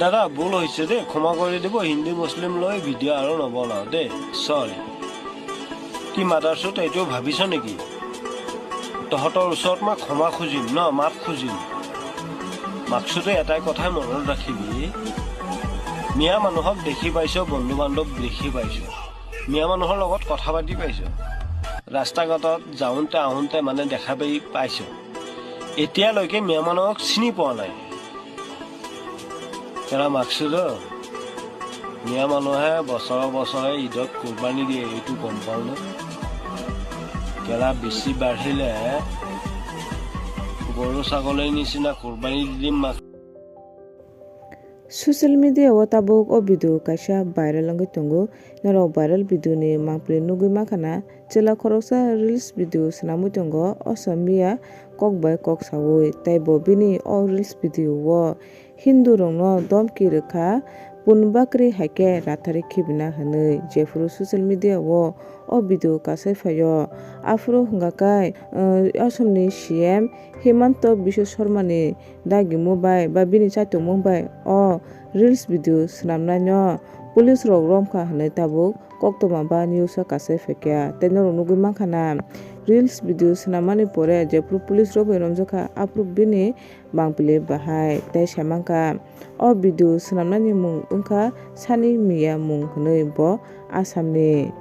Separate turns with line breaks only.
দাদা ভুল হৈছে দেই, ক্ষমা কৰি দিব। হিন্দু মুছলিম লৈ ভিডিঅ' আৰু নবনাও দেই, চৰি। কি মাতাৰছো তইতো ভাবিছ নেকি? তহঁতৰ ওচৰত মই ক্ষমা খুজিম ন, মাফ খুজিম। মাকচোতে এটাই কথাই মনত ৰাখিবি, মিয়া মানুহক দেখি পাইছ, বন্ধু বান্ধৱ দেখি পাইছ, মিয়া মানুহৰ লগত কথা পাতি পাইছ, ৰাস্তা ঘাটত যাওঁতে আহোঁতে মানে দেখা পাইছ। এতিয়ালৈকে মিয়া মানুহক চিনি পোৱা নাই। কেলা মাকচোদ, মিয়া মানুহে বছৰে বছৰে ঈদত কোৰবানী দিয়ে, এইটো গম পাওঁ নে? কেলা বেছি বাঢ়িলে গৰু ছাগলীৰ নিচিনা কোৰবানী দি দিম মাক।
Social media o tabuk o video kaisa viral ongoi tongo. Norok viral video ni mangpili nugui makana chela khoroksa reels video swnamui tongo. Asamiya kok bai kok sawui tei bo bini o reels video o Hindu rok no dhomki rwkha punbakri haikhe rathari khibina hinui jefuru social media o video kasai phaio. Afuru hwngakhai Assamni CM Himanta biswa sarma ni dagimo bai ba bini chaitongmung bai o reels video swnamnai no police rok romkha hinui tabuk koktoma ba news o kasai phaikha tei norok nugui mankhana reels video swnamani pore jefuru police rok bai romjakha afuru bini bangpili bahai tei samangkha o video swnamnani mung wngkha sani miya mung hinui bo Assamni.